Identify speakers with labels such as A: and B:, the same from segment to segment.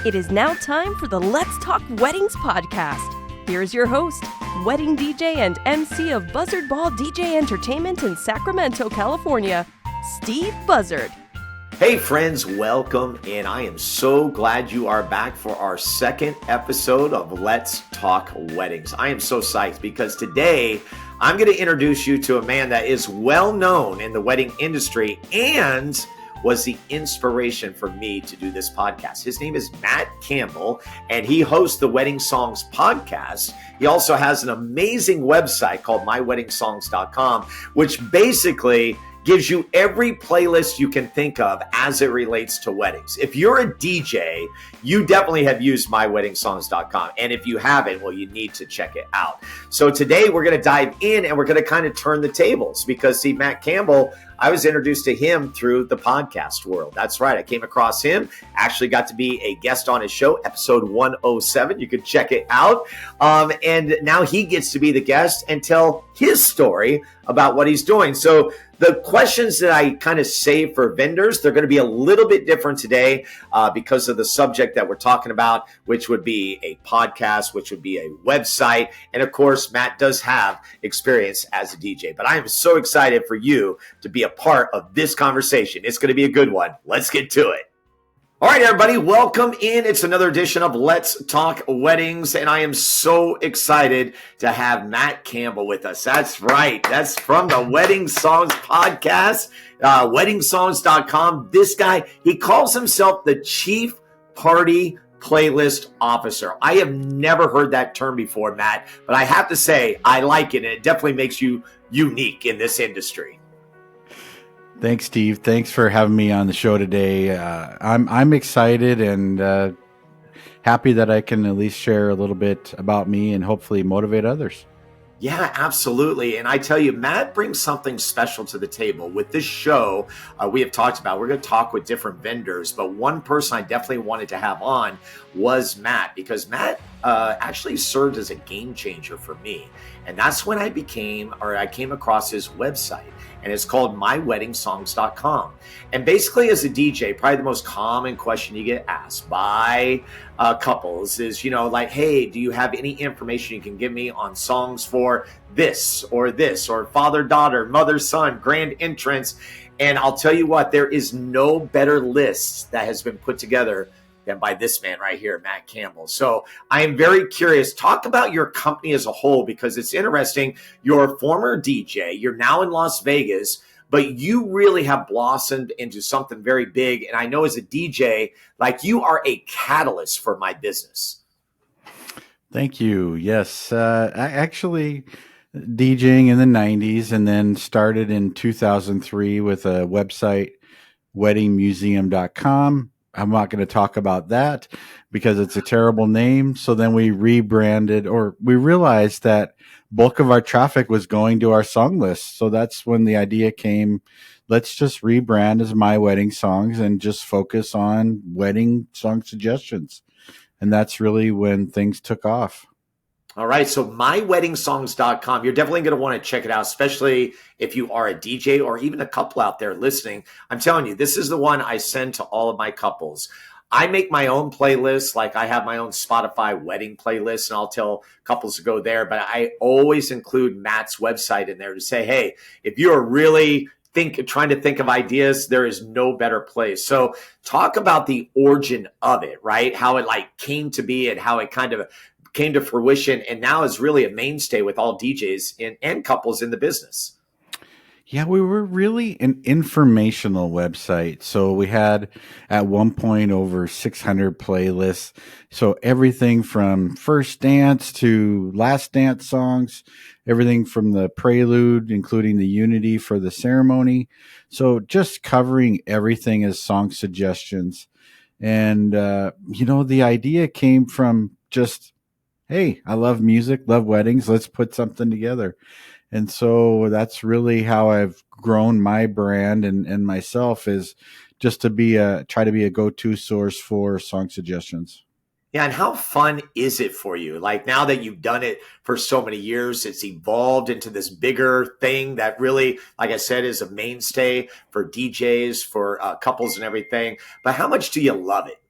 A: It is now time for the Let's Talk Weddings podcast. Here's your host, wedding DJ and MC of Buzzard Ball DJ Entertainment in Sacramento, California, Steve Buzzard.
B: Hey friends, welcome, and I am so glad you are back for our second episode of Let's Talk Weddings. I am so psyched because today I'm going to introduce you to a man that is well known in the wedding industry and was the inspiration for me to do this podcast. His name is Matt Campbell, and he hosts the Wedding Songs podcast. He also has an amazing website called myweddingsongs.com, which basically gives you every playlist you can think of as it relates to weddings. If you're a DJ, you definitely have used myweddingsongs.com. And if you haven't, well, you need to check it out. So today we're going to dive in and we're going to kind of turn the tables because, see, Matt Campbell, I was introduced to him through the podcast world. That's right. I came across him, actually got to be a guest on his show, episode 107. You can check it out. And now he gets to be the guest and tell his story about what he's doing. So the questions that I kind of save for vendors, they're going to be a little bit different today because of the subject that we're talking about, which would be a podcast, which would be a website. And of course, Matt does have experience as a DJ. But I am so excited for you to be a part of this conversation. It's going to be a good one. Let's get to it. All right, everybody, welcome in. It's another edition of Let's Talk Weddings, and I am so excited to have Matt Campbell with us. That's right. That's from the Wedding Songs podcast, weddingsongs.com. This guy, he calls himself the Chief Party Playlist Officer. I have never heard that term before, Matt, but I have to say I like it, and it definitely makes you unique in this industry.
C: Thanks, Steve. Thanks for having me on the show today. I'm excited and happy that I can at least share a little bit about me and hopefully motivate others.
B: Yeah, absolutely. And I tell you, Matt brings something special to the table. With this show, we have talked about, we're going to talk with different vendors, but one person I definitely wanted to have on was Matt, because Matt actually served as a game changer for me. And that's when I came across his website. And it's called myweddingsongs.com. And basically, as a DJ, probably the most common question you get asked by couples is, like, hey, do you have any information you can give me on songs for this, or father, daughter, mother, son, grand entrance? And I'll tell you what, there is no better list that has been put together than by this man right here, Matt Campbell. So I am very curious. Talk about your company as a whole, because it's interesting. You're a former DJ. You're now in Las Vegas, but you really have blossomed into something very big. And I know as a DJ, like, you are a catalyst for my business.
C: Thank you. Yes. I actually DJing in the 90s and then started in 2003 with a website, weddingmuseum.com. I'm not going to talk about that because it's a terrible name. So then we rebranded, or we realized that bulk of our traffic was going to our song list. So that's when the idea came. Let's just rebrand as My Wedding Songs and just focus on wedding song suggestions. And that's really when things took off.
B: All right, so myweddingsongs.com, you're definitely going to want to check it out, especially if you are a DJ or even a couple out there listening. I'm telling you, this is the one I send to all of my couples. I make my own playlists, like I have my own Spotify wedding playlist, and I'll tell couples to go there, but I always include Matt's website in there to say, hey, if you are really trying to think of ideas, there is no better place. So talk about the origin of it, right? How it came to be and how it kind of came to fruition, and now is really a mainstay with all DJs and couples in the business.
C: Yeah, we were really an informational website. So we had at one point over 600 playlists. So everything from first dance to last dance songs, everything from the prelude, including the unity for the ceremony. So just covering everything as song suggestions. And, the idea came from just, hey, I love music, love weddings. Let's put something together. And so that's really how I've grown my brand and myself, is just to try to be a go-to source for song suggestions.
B: Yeah, and how fun is it for you? Like, now that you've done it for so many years, it's evolved into this bigger thing that really, like I said, is a mainstay for DJs, for couples and everything. But how much do you love it?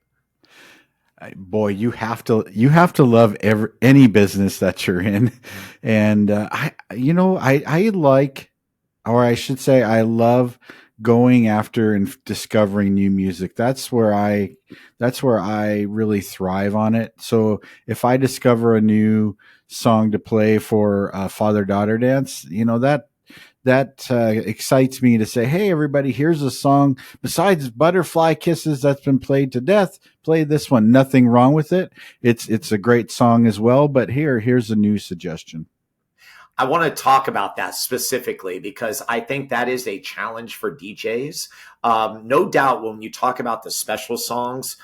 C: boy, you have to love any business that you're in, and I like, or I should say, I love going after and discovering new music. That's where I really thrive on it. So if I discover a new song to play for father daughter dance, that excites me to say, hey, everybody, here's a song besides Butterfly Kisses that's been played to death. Play this one. Nothing wrong with it. It's a great song as well. But here's a new suggestion.
B: I want to talk about that specifically because I think that is a challenge for DJs. No doubt when you talk about the special songs,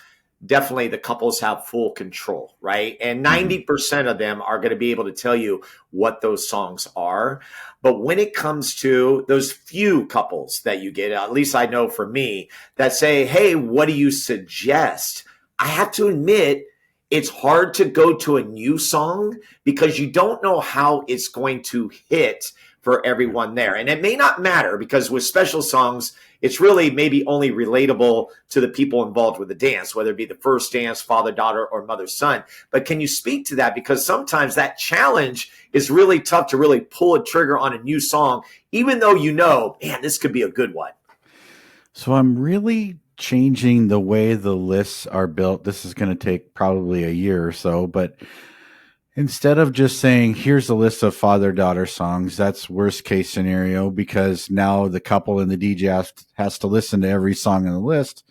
B: definitely the couples have full control, right? And
C: Mhm.
B: 90% of them are going to be able to tell you what those songs are. But when it comes to those few couples that you get, at least I know for me, that say, hey, what do you suggest? I have to admit, it's hard to go to a new song because you don't know how it's going to hit for everyone there. And it may not matter because with special songs, it's really maybe only relatable to the people involved with the dance, whether it be the first dance, father, daughter, or mother, son. But can you speak to that? Because sometimes that challenge is really tough to really pull a trigger on a new song, even though you know, man, this could be a good one.
C: So I'm really changing the way the lists are built. This is going to take probably a year or so, but instead of just saying, here's a list of father daughter songs, that's worst case scenario because now the couple and the DJ has to listen to every song on the list.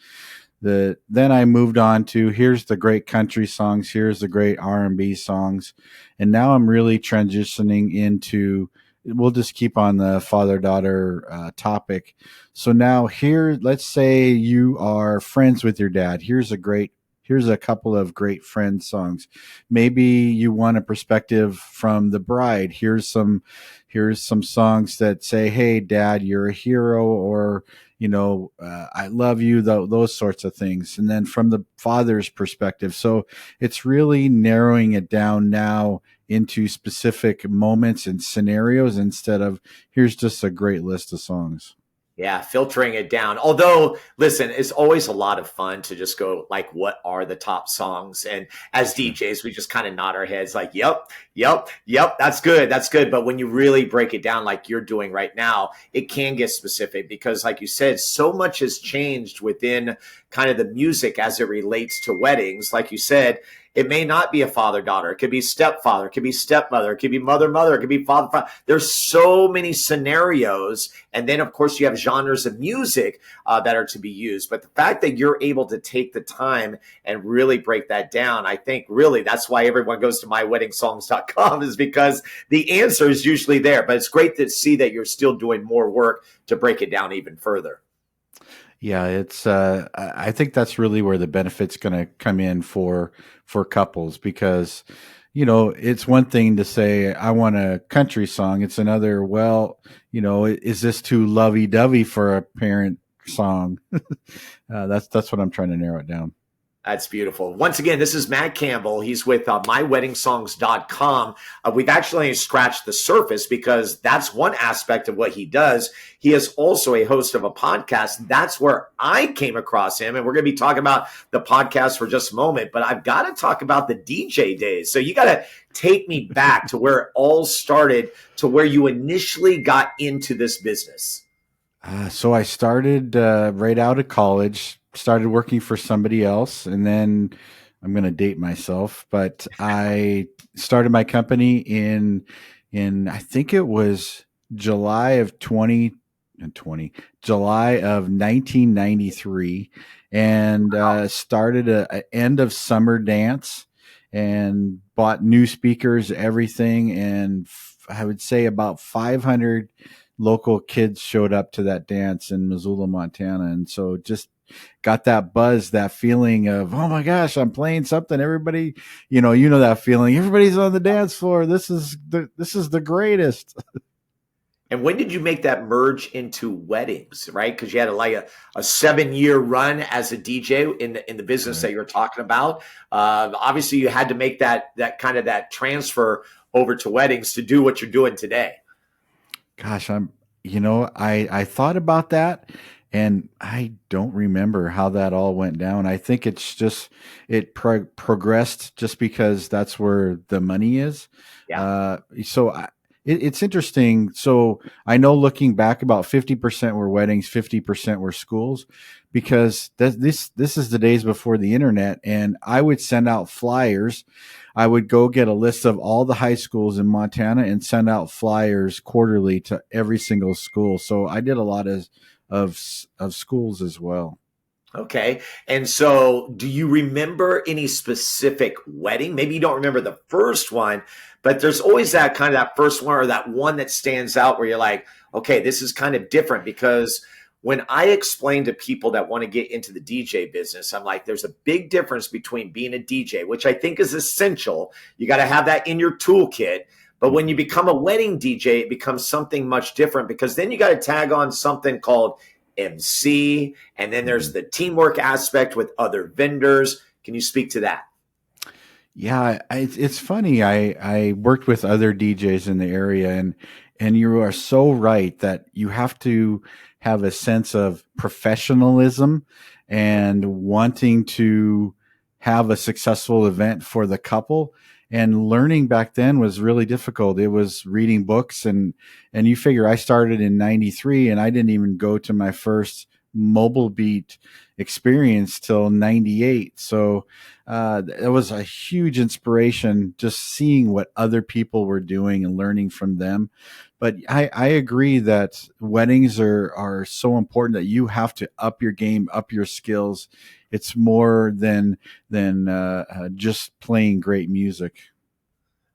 C: Then I moved on to here's the great country songs, here's the great R&B songs, and now I'm really transitioning into. We'll just keep on the father daughter topic. So now here, let's say you are friends with your dad. Here's a couple of great friend songs. Maybe you want a perspective from the bride. Here's some songs that say, "Hey, Dad, you're a hero," or I love you, those sorts of things. And then from the father's perspective. So it's really narrowing it down now into specific moments and scenarios instead of here's just a great list of songs.
B: Yeah, filtering it down. Although, listen, it's always a lot of fun to just go like, what are the top songs? And as
C: Sure.
B: DJs, we just kind of nod our heads like, yep, yep, yep, that's good, that's good. But when you really break it down like you're doing right now, it can get specific because, like you said, so much has changed within kind of the music as it relates to weddings. Like you said, it may not be a father daughter. It could be stepfather. It could be stepmother. It could be mother mother. It could be father father. There's so many scenarios, and then of course you have genres of music that are to be used. But the fact that you're able to take the time and really break that down, I think really that's why everyone goes to myweddingsongs.com is because the answer is usually there. But it's great to see that you're still doing more work to break it down even further.
C: Yeah, it's I think that's really where the benefit's going to come in for couples because it's one thing to say I want a country song. It's another, well, is this too lovey-dovey for a parent song? That's what I'm trying to narrow it down.
B: That's beautiful. Once again, this is Matt Campbell. He's with myweddingsongs.com. We've actually scratched the surface because that's one aspect of what he does. He is also a host of a podcast. That's where I came across him. And we're going to be talking about the podcast for just a moment. But I've got to talk about the DJ days. So you got to take me back to where it all started, to where you initially got into this business.
C: So I started right out of college, started working for somebody else, and then I'm going to date myself, but I started my company in I think it was July of 2020, July of 1993, and started a end of summer dance and bought new speakers, everything, and I would say about 500 local kids showed up to that dance in Missoula, Montana. And so just got that buzz, that feeling of, oh my gosh, I'm playing something. Everybody, that feeling. Everybody's on the dance floor. This is the greatest.
B: And when did you make that merge into weddings, right? Because you had a 7-year run as a DJ in the business
C: Right.
B: that you're talking about. Obviously, you had to make that kind of that transfer over to weddings to do what you're doing today.
C: Gosh, I thought about that And I don't remember how that all went down. I think it's just progressed just because that's where the money is.
B: Yeah.
C: It's interesting. So I know looking back, about 50% were weddings, 50% were schools, because this is the days before the internet, and I would send out flyers. I would go get a list of all the high schools in Montana and send out flyers quarterly to every single school. So I did a lot of schools as well.
B: Okay. And so, do you remember any specific wedding? Maybe you don't remember the first one, but there's always that kind of that first one or that one that stands out where you're like, okay, this is kind of different. Because when I explain to people that want to get into the DJ business, I'm like, there's a big difference between being a DJ, which I think is essential. You got to have that in your toolkit. But when you become a wedding DJ, it becomes something much different, because then you got to tag on something called MC, and then there's the teamwork aspect with other vendors. Can you speak to that?
C: Yeah, it's funny. I worked with other DJs in the area, and you are so right that you have to have a sense of professionalism and wanting to have a successful event for the couple. And learning back then was really difficult. It was reading books, and you figure I started in '93, and I didn't even go to my first mobile beat experience till '98. So it was a huge inspiration just seeing what other people were doing and learning from them. But I agree that weddings are so important that you have to up your game, up your skills. It's more than just playing great music.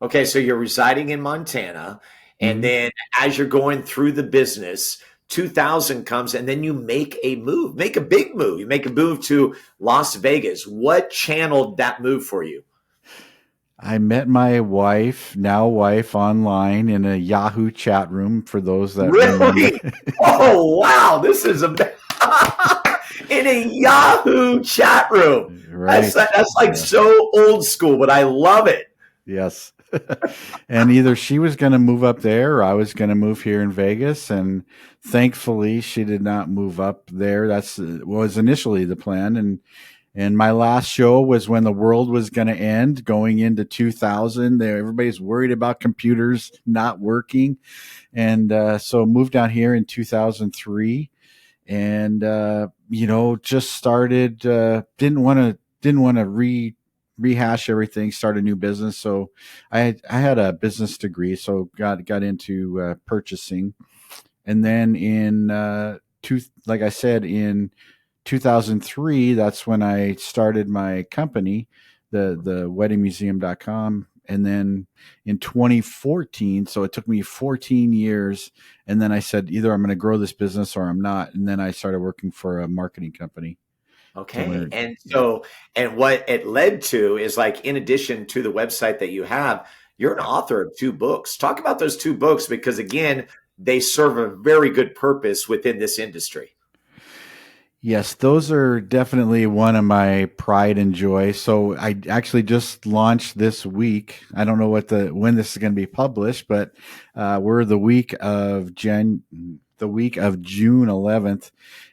B: Okay, so you're residing in Montana, and
C: Mhm.
B: then as you're going through the business, 2000 comes, and then you make a move, make a big move. You make a move to Las Vegas. What channeled that move for you?
C: I met my wife, now wife, online in a Yahoo chat room for those that remember.
B: Really? Oh, wow. This is a in a Yahoo chat room.
C: Right.
B: That's like
C: Yeah.
B: so old school, but I love it.
C: Yes. And either she was going to move up there or I was going to move here in Vegas. And thankfully, she did not move up there. That's was initially the plan. And my last show was when the world was going to end, going into 2000. There, everybody's worried about computers not working, and so moved down here in 2003, and just started. Didn't want to rehash everything, start a new business. So I had a business degree, so got into purchasing, and then in like I said, in 2003, that's when I started my company, the weddingmuseum.com. And then in 2014, so it took me 14 years. And then I said, either I'm going to grow this business or I'm not. And then I started working for a marketing company. So
B: Okay. And so, and what it led to is, like, in addition to the website that you have, you're an author of two books. Talk about those two books, because again, they serve a very good purpose within this industry.
C: Yes, those are definitely one of my pride and joy. So I actually just launched this week. I don't know when this is going to be published, but we're the week of June 11th,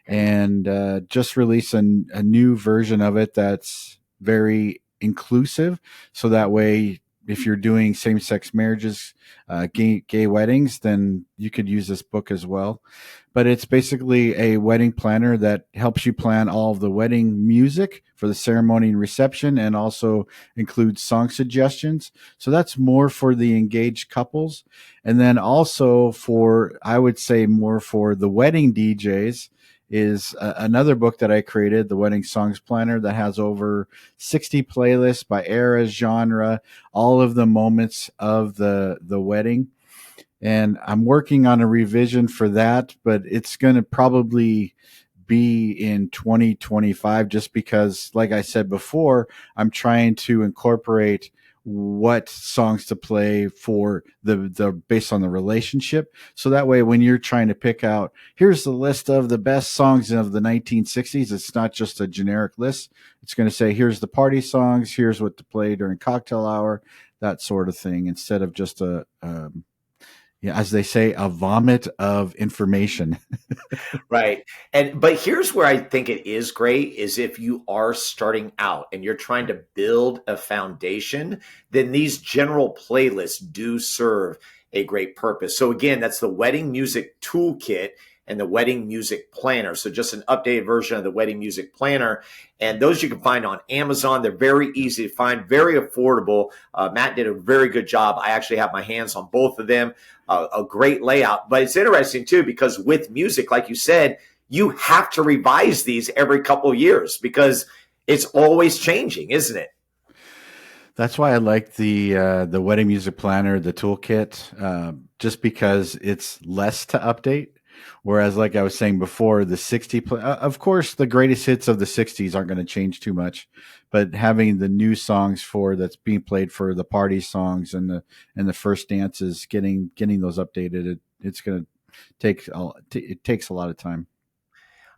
C: and just released a new version of it that's very inclusive. So that way, if you're doing same-sex marriages, gay weddings, then you could use this book as well. But it's basically a wedding planner that helps you plan all of the wedding music for the ceremony and reception, and also includes song suggestions. So that's more for the engaged couples. And then also I would say more for the wedding DJs is another book that I created, the Wedding Songs Planner, that has over 60 playlists by era, genre, all of the moments of the wedding. And I'm working on a revision for that, but it's going to probably be in 2025, just because, like I said before, I'm trying to incorporate what songs to play for the based on the relationship. So that way, when you're trying to pick out, here's the list of the best songs of the 1960s, it's not just a generic list. It's going to say, here's the party songs, here's what to play during cocktail hour, that sort of thing, instead of just yeah, as they say, a vomit of information.
B: Right. But here's where I think it is great is if you are starting out and you're trying to build a foundation, then these general playlists do serve a great purpose. So again, that's the wedding music toolkit and the wedding music planner. So just an updated version of the wedding music planner. And those you can find on Amazon. They're very easy to find, very affordable. Matt did a very good job. I actually have my hands on both of them. A great layout. But it's interesting too, because with music, like you said, you have to revise these every couple of years because it's always changing, isn't it?
C: That's why I like the wedding music planner, the toolkit, just because it's less to update. Whereas, like I was saying before, the 60, of course, the greatest hits of the 60s aren't going to change too much, but having the new songs for that's being played for the party songs and the first dances, getting those updated, it's going to take it takes a lot of time.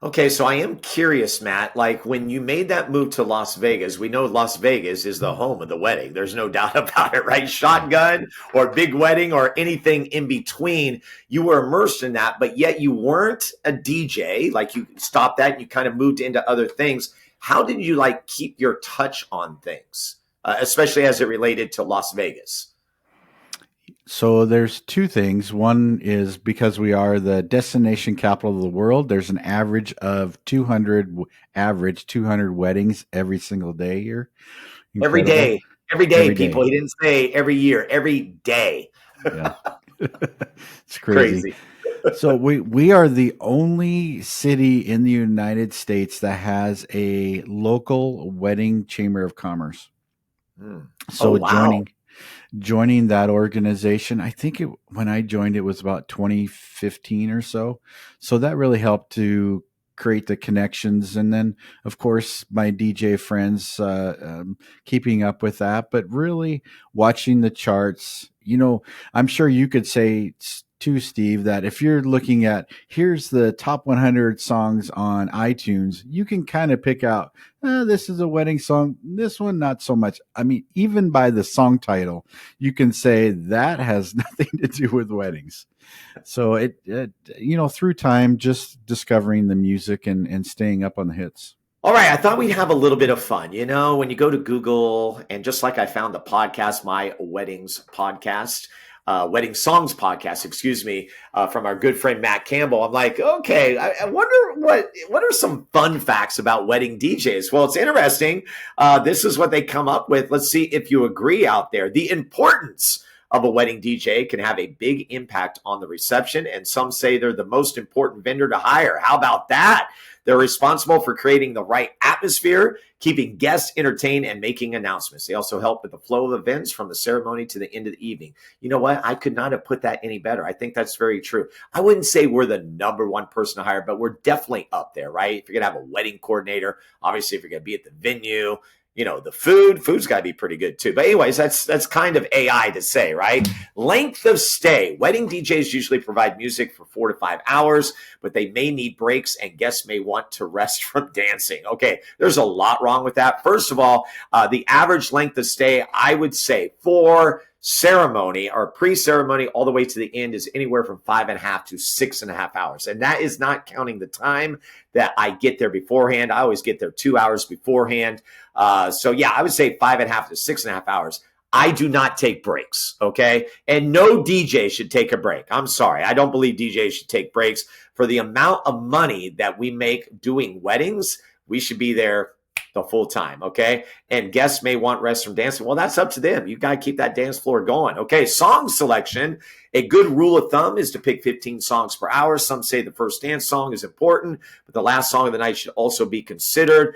B: Okay, so I am curious, Matt, like when you made that move to Las Vegas, we know Las Vegas is the home of the wedding. There's no doubt about it, right? Shotgun or big wedding or anything in between. You were immersed in that, but yet you weren't a DJ. Like you stopped that and you kind of moved into other things. How did you like keep your touch on things, especially as it related to Las Vegas?
C: So there's two things. One is because we are the destination capital of the world, there's an average of 200 weddings every single day here.
B: Every
C: Incredible.
B: day, every day,
C: Every
B: people.
C: day.
B: He didn't say every year, every day.
C: Yeah. It's crazy. So we are the only city in the United States that has a local wedding chamber of commerce.
B: Hmm.
C: So
B: Oh, wow.
C: joining that organization, I think when I joined, it was about 2015 or so. So that really helped to create the connections. And then, of course, my DJ friends, keeping up with that, but really watching the charts. I'm sure you could say too, Steve, that if you're looking at here's the top 100 songs on iTunes, you can kind of pick out, this is a wedding song. This one, not so much. I mean, even by the song title, you can say that has nothing to do with weddings. So it through time, just discovering the music and staying up on the hits.
B: All right, I thought we'd have a little bit of fun. When you go to Google, and just like I found the podcast, My Weddings Podcast, Wedding Songs Podcast, excuse me, from our good friend Matt Campbell, I'm like, okay, I wonder what are some fun facts about wedding DJs? Well, it's interesting. This is what they come up with. Let's see if you agree out there. The importance of a wedding DJ can have a big impact on the reception, and some say they're the most important vendor to hire. How about that? They're responsible for creating the right atmosphere, keeping guests entertained, and making announcements. They also help with the flow of events from the ceremony to the end of the evening. You know what? I could not have put that any better. I think that's very true. I wouldn't say we're the number one person to hire, but we're definitely up there, right? If you're going to have a wedding coordinator, obviously if you're going to be at the venue, the food's got to be pretty good too. But anyways, that's kind of AI to say, right? Length of stay. Wedding DJs usually provide music for 4 to 5 hours, but they may need breaks and guests may want to rest from dancing. Okay, there's a lot wrong with that. First of all, the average length of stay, I would say for ceremony or pre-ceremony all the way to the end is anywhere from 5.5 to 6.5 hours. And that is not counting the time that I get there beforehand. I always get there 2 hours beforehand. So yeah, I would say 5.5 to 6.5 hours. I do not take breaks, okay? And no DJ should take a break. I'm sorry. I don't believe DJs should take breaks. For the amount of money that we make doing weddings, we should be there the full time, okay? And guests may want rest from dancing. Well, that's up to them. You got to keep that dance floor going. Okay, song selection. A good rule of thumb is to pick 15 songs per hour. Some say the first dance song is important, but the last song of the night should also be considered.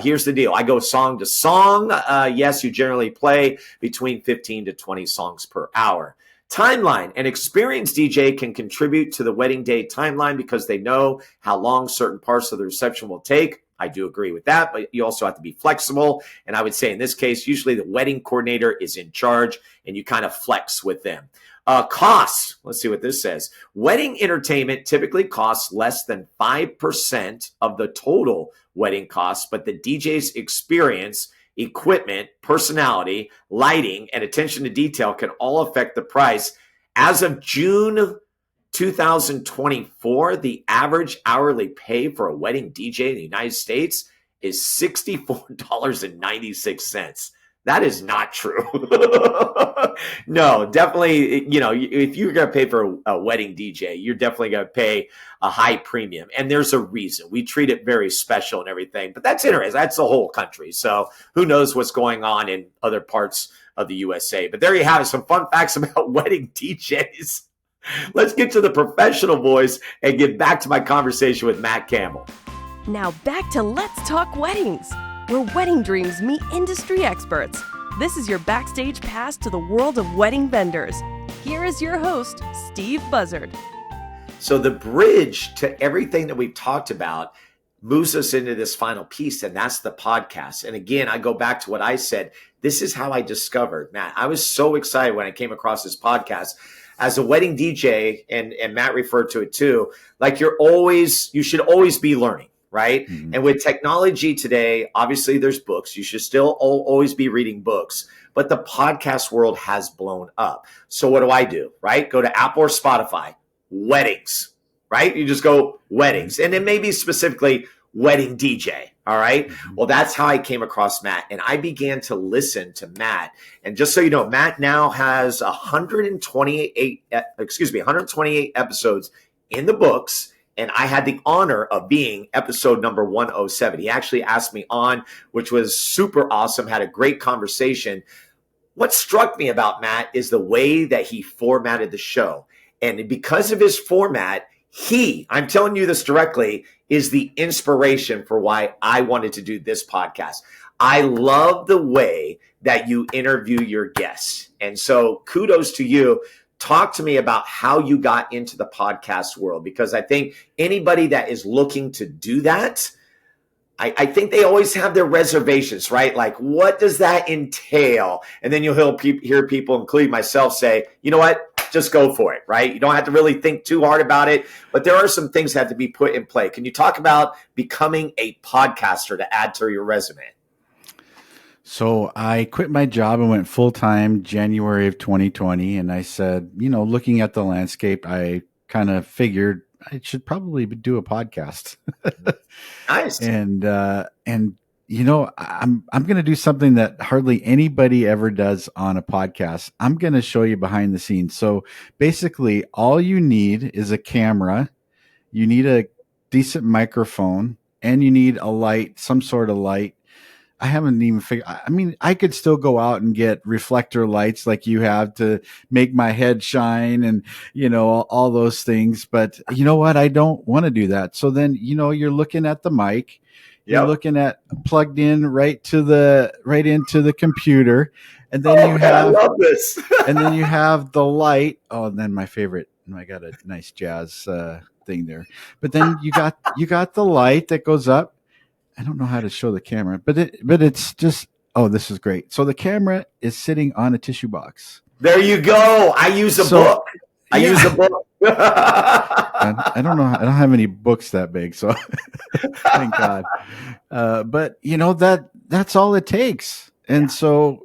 B: Here's the deal. I go song to song. Yes, you generally play between 15 to 20 songs per hour. Timeline. An experienced DJ can contribute to the wedding day timeline because they know how long certain parts of the reception will take. I do agree with that, but you also have to be flexible. And I would say in this case, usually the wedding coordinator is in charge and you kind of flex with them. Costs. Let's see what this says. Wedding entertainment typically costs less than 5% of the total wedding costs, but the DJ's experience, equipment, personality, lighting, and attention to detail can all affect the price. As of June 2024, the average hourly pay for a wedding DJ in the United States is $64.96. That is not true. No, definitely, if you're going to pay for a wedding DJ, you're definitely going to pay a high premium. And there's a reason. We treat it very special and everything. But that's interesting. That's the whole country. So who knows what's going on in other parts of the USA. But there you have it. Some fun facts about wedding DJs. Let's get to the professional voice and get back to my conversation with Matt Campbell.
A: Now back to Let's Talk Weddings, where wedding dreams meet industry experts. This is your backstage pass to the world of wedding vendors. Here is your host, Steve Buzzard.
B: So the bridge to everything that we've talked about moves us into this final piece, and that's the podcast. And again, I go back to what I said. This is how I discovered Matt. I was so excited when I came across this podcast. As a wedding DJ, and Matt referred to it too, like you should always be learning, right? Mm-hmm. And with technology today, obviously there's books. You should still always be reading books, but the podcast world has blown up. So what do? Right? Go to Apple or Spotify, weddings, right? You just go weddings. And it may be specifically wedding DJ. All right. Well, that's how I came across Matt. And I began to listen to Matt. And just so you know, Matt now has 128 episodes in the books. And I had the honor of being episode number 107. He actually asked me on, which was super awesome. Had a great conversation. What struck me about Matt is the way that he formatted the show. And because of his format, I'm telling you this directly, is the inspiration for why I wanted to do this podcast. I love the way that you interview your guests. And so kudos to you. Talk to me about how you got into the podcast world, because I think anybody that is looking to do that, I think they always have their reservations, right? Like, what does that entail? And then you'll hear people, including myself, say, you know what? Just go for it, right? You don't have to really think too hard about it, but there are some things that have to be put in play. Can you talk about becoming a podcaster to add to your resume?
C: So I quit my job and went full-time January of 2020. And I said, looking at the landscape, I kind of figured I should probably do a podcast.
B: Nice.
C: And I'm going to do something that hardly anybody ever does on a podcast. I'm going to show you behind the scenes. So basically all you need is a camera. You need a decent microphone, and you need a light, some sort of light. I haven't even figured. I could still go out and get reflector lights like you have to make my head shine and, all those things. But you know what? I don't want to do that. So then, you're looking at the mic, you're looking at plugged in right into the computer. And then I love this. And then you have the light. Oh, and then my favorite, I got a nice jazz thing there. But then you got the light that goes up. I don't know how to show the camera, but it's just, this is great. So the camera is sitting on a tissue box.
B: There you go. I use a book. Use a book.
C: I don't know. I don't have any books that big, so thank God. But that's all it takes. And so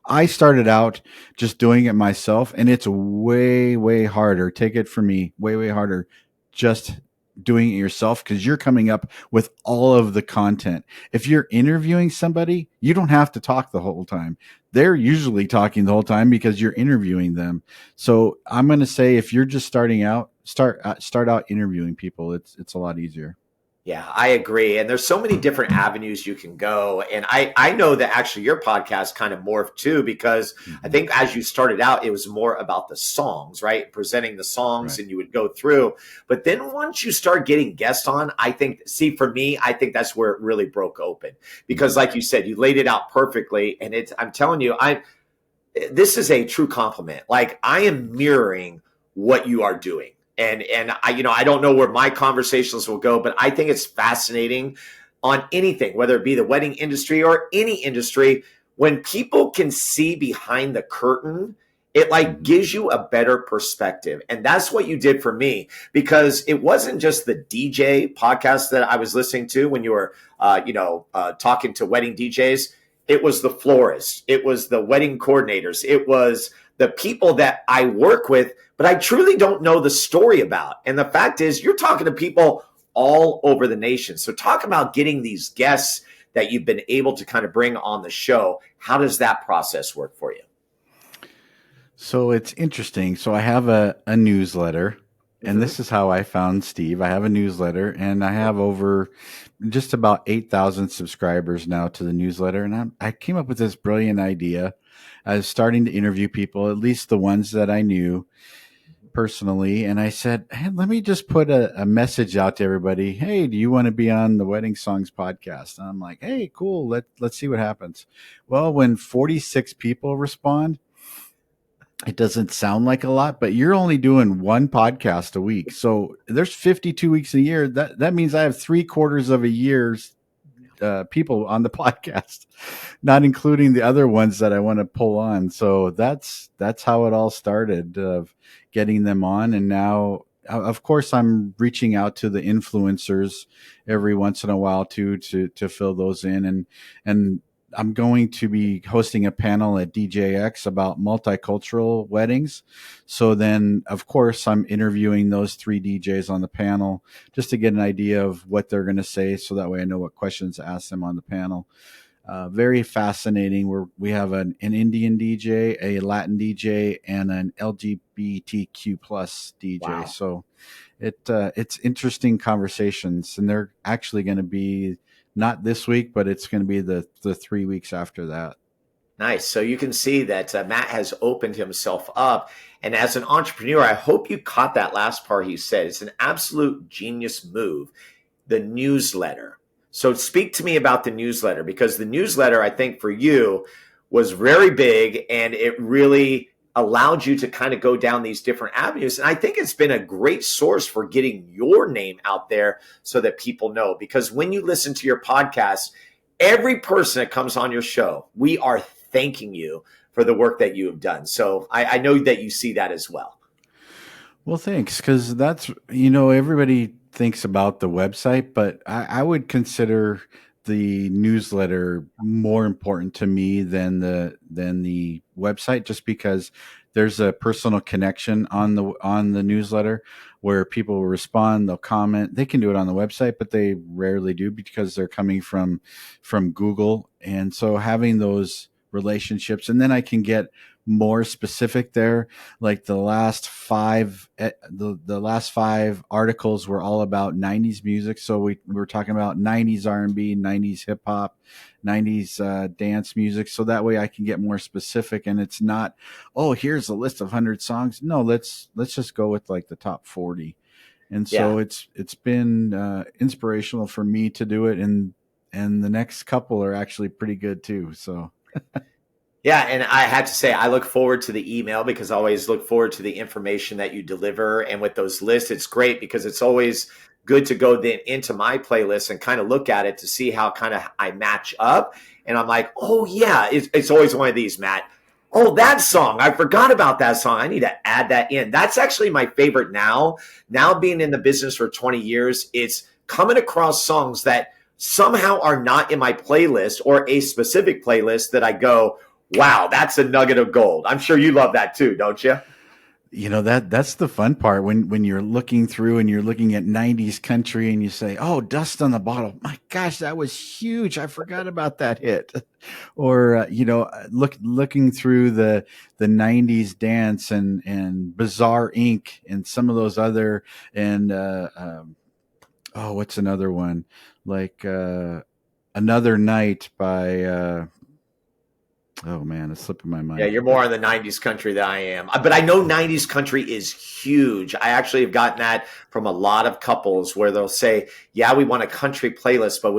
C: I started out just doing it myself, and it's way, way harder. Take it from me, way, way harder. Just doing it yourself, because you're coming up with all of the content. If you're interviewing somebody, you don't have to talk the whole time. They're usually talking the whole time because you're interviewing them. So I'm going to say, if you're just starting out, start out interviewing people. It's a lot easier.
B: Yeah, I agree. And there's so many different avenues you can go. And I know that actually your podcast kind of morphed too, because I think as you started out, it was more about the songs, right? Presenting the songs, right. And you would go through. But then once you start getting guests on, for me, I think that's where it really broke open. Because like you said, you laid it out perfectly. And I'm telling you, this is a true compliment. Like, I am mirroring what you are doing. And I don't know where my conversations will go, but I think it's fascinating on anything, whether it be the wedding industry or any industry. When people can see behind the curtain, it gives you a better perspective. And that's what you did for me, because it wasn't just the DJ podcast that I was listening to when you were, talking to wedding DJs. It was the florists. It was the wedding coordinators. It was the people that I work with, but I truly don't know the story about. And the fact is, you're talking to people all over the nation. So talk about getting these guests that you've been able to kind of bring on the show. How does that process work for you?
C: So it's interesting. So I have a newsletter, and this is how I found Steve. I have a newsletter, and I have over just about 8,000 subscribers now to the newsletter. And I came up with this brilliant idea. I was starting to interview people, at least the ones that I knew personally. And I said, hey, let me just put a message out to everybody. Hey, do you want to be on the Wedding Songs podcast? And I'm like, hey, cool. Let's see what happens. Well, when 46 people respond, it doesn't sound like a lot, but you're only doing one podcast a week. So there's 52 weeks a year. That means I have 3/4 of a year's people on the podcast, not including the other ones that I want to pull on. So that's how it all started, of getting them on. And now, of course, I'm reaching out to the influencers every once in a while too, to fill those in. And I'm going to be hosting a panel at DJX about multicultural weddings. So then, of course, I'm interviewing those 3 DJs on the panel just to get an idea of what they're going to say. So that way I know what questions to ask them on the panel. Very fascinating. We have an Indian DJ, a Latin DJ, and an LGBTQ plus DJ. Wow. So it's interesting conversations, and they're actually going to be not this week, but it's going to be the 3 weeks after that.
B: Nice. So you can see that Matt has opened himself up. And as an entrepreneur, I hope you caught that last part he said. It's an absolute genius move, the newsletter. So speak to me about the newsletter, because the newsletter, I think for you, was very big, and it really allowed you to kind of go down these different avenues. And I think it's been a great source for getting your name out there so that people know, because when you listen to your podcast, every person that comes on your show, we are thanking you for the work that you have done. So I know that you see that as well.
C: Well, thanks. Because that's, everybody thinks about the website, but I would consider the newsletter more important to me than the website, just because there's a personal connection on the newsletter where people will respond, they'll comment. They can do it on the website, but they rarely do because they're coming from Google. And so having those relationships, and then I can get more specific there. Like the last 5 articles were all about 90s music. So we were talking about 90s R&B, 90s hip hop, 90s dance music. So that way I can get more specific, and it's not, oh, here's a list of 100 songs. No, let's just go with like the top 40. And so it's been inspirational for me to do it. And the next couple are actually pretty good too. So
B: yeah, and I have to say, I look forward to the email, because I always look forward to the information that you deliver. And with those lists, it's great because it's always good to go then into my playlist and kind of look at it to see how kind of I match up. And I'm like, oh yeah, it's always one of these, Matt. Oh, that song, I forgot about that song. I need to add that in. That's actually my favorite now. Now being in the business for 20 years, it's coming across songs that somehow are not in my playlist or a specific playlist that I go, wow, that's a nugget of gold. I'm sure you love that too, don't you?
C: That's the fun part when you're looking through and you're looking at 90s country and you say, oh, Dust on the Bottle. My gosh, that was huge. I forgot about that hit. Or, looking through the 90s dance and Bizarre Inc. and some of those other, and, what's another one? Like, Another Night by, oh man, it's slipping my mind.
B: Yeah, you're more on the 90s country than I am. But I know 90s country is huge. I actually have gotten that from a lot of couples where they'll say, yeah, we want a country playlist, but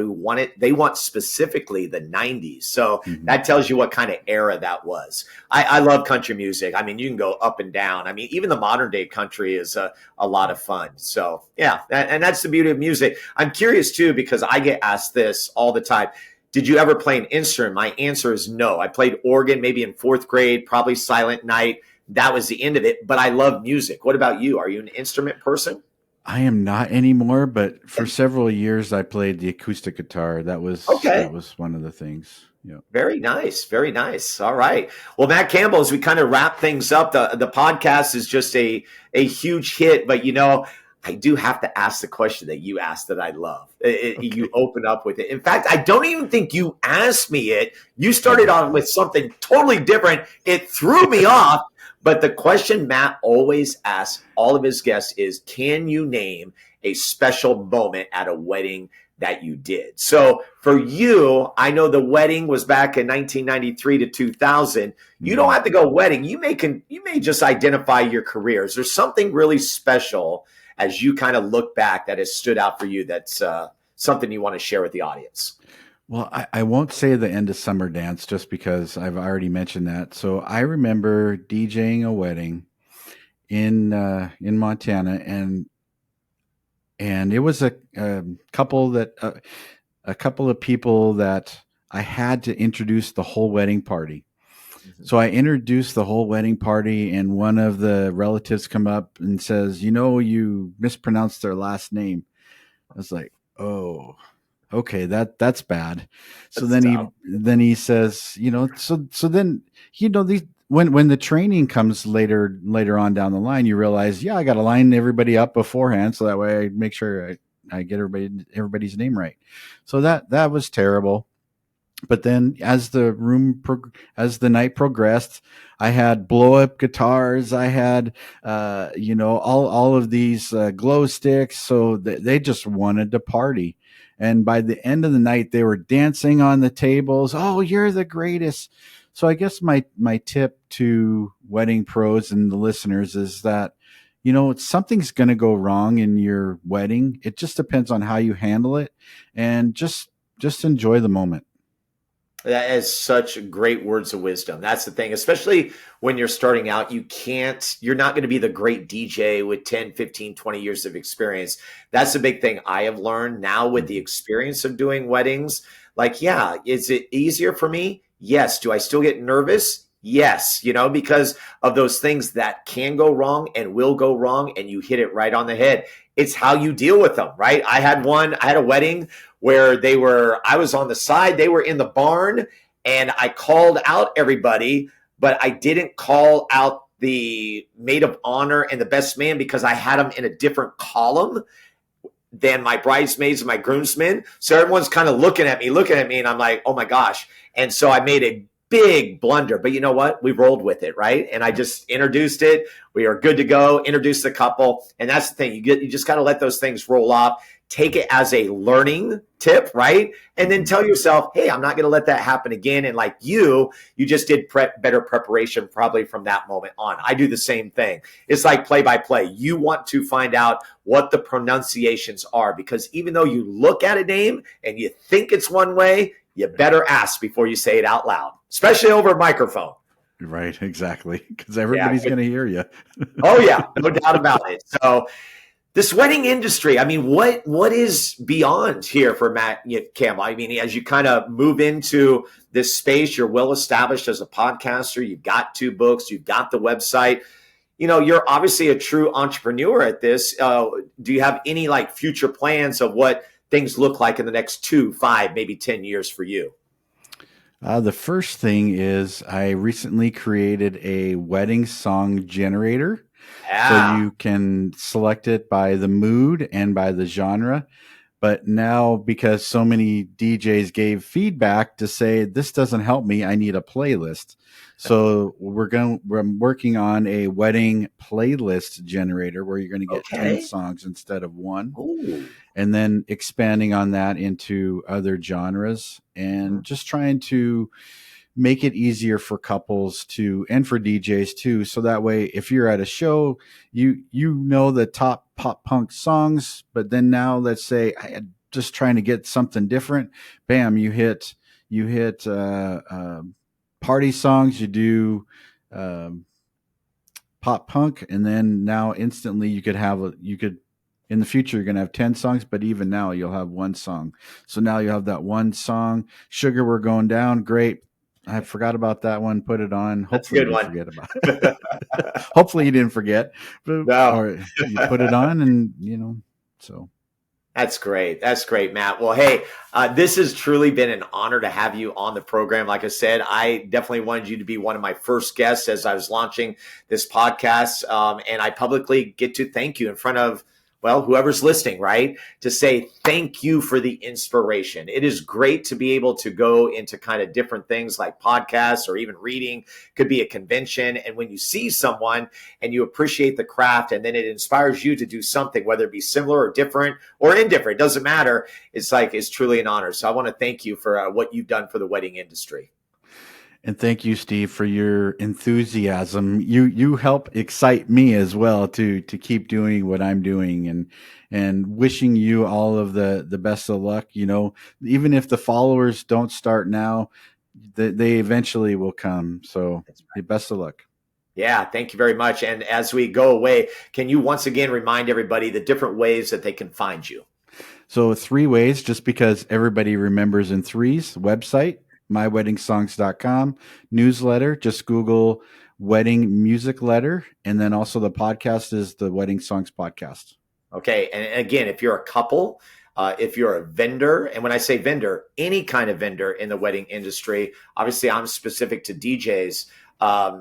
B: they want specifically the 90s. So that tells you what kind of era that was. I love country music. I mean, you can go up and down. I mean, even the modern day country is a lot of fun. So yeah, and that's the beauty of music. I'm curious too, because I get asked this all the time. Did you ever play an instrument? My answer is no. I played organ maybe in 4th grade, probably Silent Night. That was the end of it, but I love music. What about you? Are you an instrument person?
C: I am not anymore, but for several years I played the acoustic guitar. That was one of the things. Yeah.
B: Very nice. Very nice. All right. Well, Matt Campbell, as we kind of wrap things up, the podcast is just a huge hit. But, I do have to ask the question that you asked that I love.
C: Okay.
B: You open up with it. In fact, I don't even think you asked me it. You started on with something totally different. It threw me off. But the question Matt always asks all of his guests is, can you name a special moment at a wedding that you did? So for you, I know the wedding was back in 1993 to 2000. You don't have to go wedding. You may just identify your career. Is there something really special as you kind of look back that has stood out for you that's something you want to share with the audience?
C: Well, I won't say the end of summer dance just because I've already mentioned that. So I remember DJing a wedding in Montana, and it was a couple a couple of people that I had to introduce the whole wedding party.
B: Mm-hmm.
C: So I introduced the whole wedding party, and one of the relatives come up and says, you mispronounced their last name. I was like, oh, okay, that's bad. So
B: That's
C: then he says, so then, these, when the training comes later on down the line, you realize, I got to line everybody up beforehand. So that way I make sure I get everybody's name right. So that was terrible. But then as the night progressed, I had blow up guitars. I had, all of these glow sticks. So they just wanted to party. And by the end of the night, they were dancing on the tables. Oh, you're the greatest. So I guess my tip to wedding pros and the listeners is that, something's going to go wrong in your wedding. It just depends on how you handle it, and just enjoy the moment.
B: That is such great words of wisdom. That's the thing, especially when you're starting out, you're not going to be the great DJ with 10, 15, 20 years of experience. That's the big thing I have learned now with the experience of doing weddings. Like, is it easier for me? Yes. Do I still get nervous? Yes, because of those things that can go wrong and will go wrong, and you hit it right on the head. It's how you deal with them, right? I had a wedding where I was on the side, they were in the barn, and I called out everybody, but I didn't call out the maid of honor and the best man because I had them in a different column than my bridesmaids and my groomsmen. So everyone's kind of looking at me, and I'm like, oh my gosh. And so I made a big blunder, but you know what? We rolled with it, right? And I just introduced it. We are good to go. Introduce the couple, and that's the thing. You just got to let those things roll off. Take it as a learning tip, right? And then tell yourself, hey, I'm not going to let that happen again. And like you just did better preparation probably from that moment on. I do the same thing. It's like play by play. You want to find out what the pronunciations are, because even though you look at a name and you think it's one way, you better ask before you say it out loud, especially over a microphone.
C: Right, exactly, because everybody's going to hear you.
B: Oh, yeah, no doubt about it. So this wedding industry, I mean, what is beyond here for Matt Campbell? I mean, as you kind of move into this space, you're well established as a podcaster. You've got 2 books. You've got the website. You're obviously a true entrepreneur at this. Do you have any future plans of what things look like in the next 2, 5, maybe 10 years for you?
C: The first thing is I recently created a wedding song generator.
B: Yeah.
C: So you can select it by the mood and by the genre. But now, because so many DJs gave feedback to say, this doesn't help me, I need a playlist. So we're working on a wedding playlist generator where you're going to get 10 songs instead of 1.
B: Ooh.
C: And then expanding on that into other genres, and just trying to make it easier for couples and for DJs too. So that way, if you're at a show, you know the top pop punk songs, but then now let's say just trying to get something different. Bam, you hit party songs, you do pop punk, and then now instantly you could in the future, you're going to have 10 songs, but even now you'll have 1 song. So now you have that 1 song. Sugar, We're Going Down. Great. I forgot about that one. Put it on. Hopefully you didn't forget about it. Hopefully you didn't forget.
B: No.
C: Or you put it on and, so.
B: That's great. That's great, Matt. Well, hey, this has truly been an honor to have you on the program. Like I said, I definitely wanted you to be one of my first guests as I was launching this podcast. And I publicly get to thank you in front of, well, whoever's listening, right? To say thank you for the inspiration. It is great to be able to go into kind of different things like podcasts or even reading, could be a convention. And when you see someone and you appreciate the craft and then it inspires you to do something, whether it be similar or different or indifferent, it doesn't matter. It's truly an honor. So I want to thank you for what you've done for the wedding industry.
C: And thank you, Steve, for your enthusiasm. You help excite me as well to keep doing what I'm doing, and wishing you all of the best of luck. You know, even if the followers don't start now, they eventually will come. So the best of luck.
B: Yeah, thank you very much. And as we go away, can you once again remind everybody the different ways that they can find you?
C: So 3 ways, just because everybody remembers in threes: website, myweddingsongs.com, newsletter, just Google wedding music letter. And then also the podcast is the Wedding Songs Podcast.
B: Okay. And again, if you're a couple, if you're a vendor, and when I say vendor, any kind of vendor in the wedding industry, obviously I'm specific to DJs.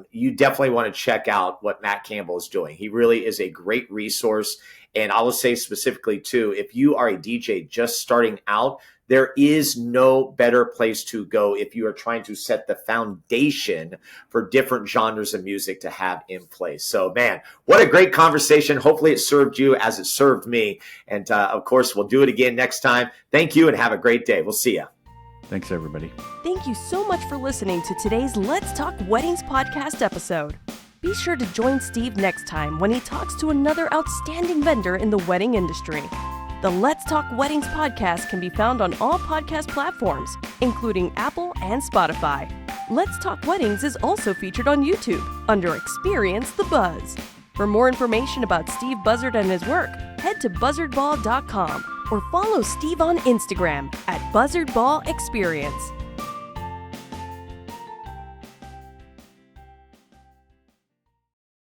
B: You definitely want to check out what Matt Campbell is doing. He really is a great resource. And I will say specifically too, if you are a DJ just starting out, there is no better place to go if you are trying to set the foundation for different genres of music to have in place. So, man, what a great conversation. Hopefully it served you as it served me. And of course, we'll do it again next time. Thank you and have a great day. We'll see you.
C: Thanks, everybody.
A: Thank you so much for listening to today's Let's Talk Weddings podcast episode. Be sure to join Steve next time when he talks to another outstanding vendor in the wedding industry. The Let's Talk Weddings podcast can be found on all podcast platforms, including Apple and Spotify. Let's Talk Weddings is also featured on YouTube under Experience the Buzz. For more information about Steve Buzzard and his work, head to buzzardball.com or follow Steve on Instagram at BuzzardBallExperience.